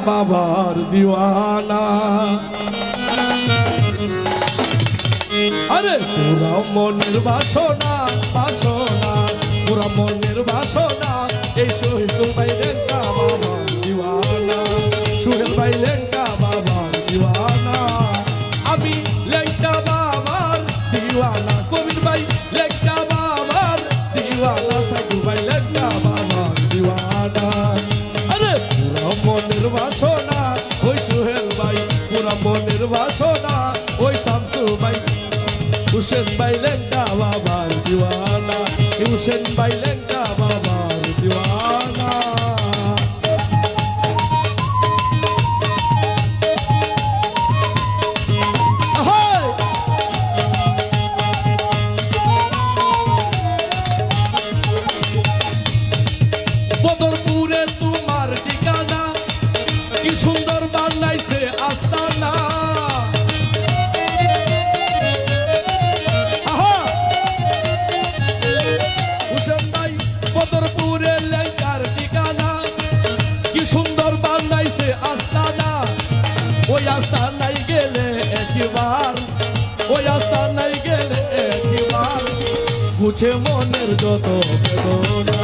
বাবার দিওয়ানা। আরে পুরা মনের বাসনা বাসনা, পুরা মনের বাসনা, এই সোহেল ভাই লেঙ্কা বাবার দিওয়ানা, সোহেল ভাই লেঙ্কা বাবার দিওয়ানা। আমি লেঙ্কা বাবার দিওয়ানা, কবির ভাই লেঙ্কা বাবার দিওয়ানা, সাইদু ভাই লেঙ্কা বাবার দিওয়ানা। আরে পুরা মনের বাসনা ওই সোহেল ভাই, পুরা মনের বাসনা ওই শামসু ভাই, হুসেন ভাই লেঙ্কা বাবার দিওয়ানা, হুসেন ভাই লেঙ্কা বাবার দিওয়ানা। বদরপুরে তোমার ঠিকানা, কি সুন্দর বানাইছে আস্তানা। হুসেন ভাই বদরপুরে লেঙ্কার ঠিকানা, কি সুন্দর বানাইছে আস্তানা। ওই আস্তানাই গেলে একবার, ওই আস্তানাই গেলে একবার, বুঝে মনের যত বেদনা,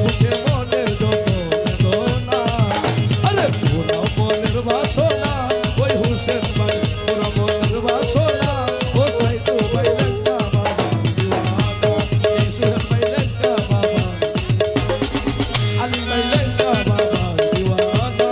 বুঝে মনের যত বেদনা। আরে পুরা মনের বাসনা ওই হুসেন ভাই, পুরা মনের বাসনা ও সাইদু ভাই লেঙ্কা বাবার দিওয়ানা, এই সোহেল ভাই লেঙ্কা বাবার, আলী ভাই লেঙ্কা বাবার দিওয়ানা।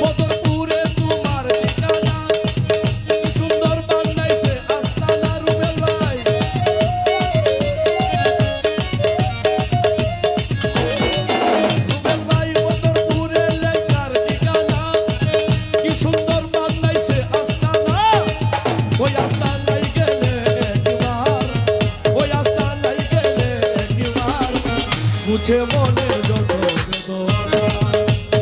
বদরপুরে তোমার ঠিকানা, কি সুন্দর বানাইছে আস্তানা। রুবেল ভাই, রুবেল ভাই বদরপুরে লেঙ্কার ঠিকানা, কি সুন্দর বানাইছে আস্তানা। ওই আস্তানাই গেলে একবার, ওই আস্তানাই গেলে একবার, বুঝে মনের যত বেদনা।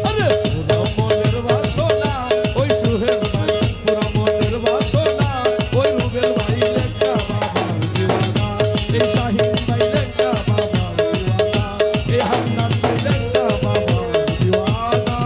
আরে পুরা মনের বাসনা ওই সোহেল ভাই, পুরা মনের বাসনা ওই রুবেল ভাই লেঙ্কা বাবার দিওয়ানা, এই শাহিন ভাই লেঙ্কা বাবার দিওয়ানা, এই হান্নান ভাই লেঙ্কা বাবার দিওয়ানা।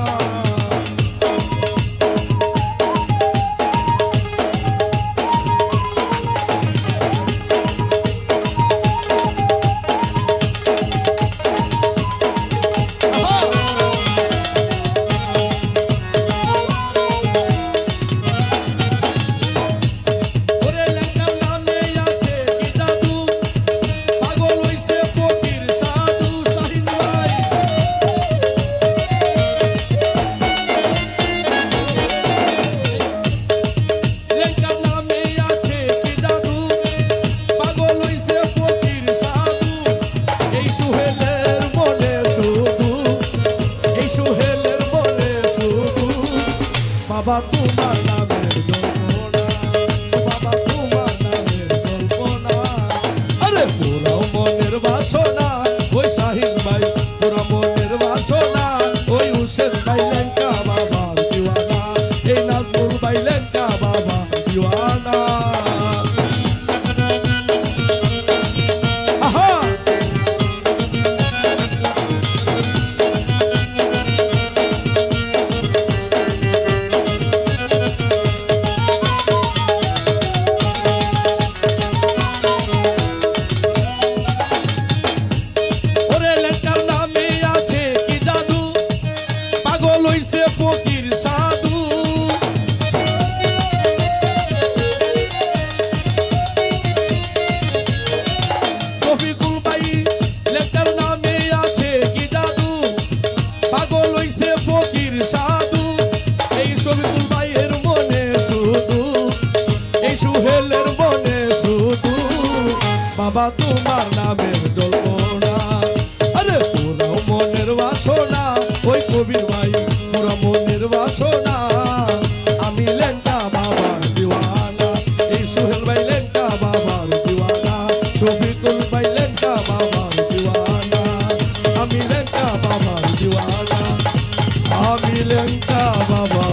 লেঙ্কা বাবা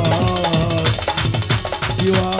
দিওয়ানা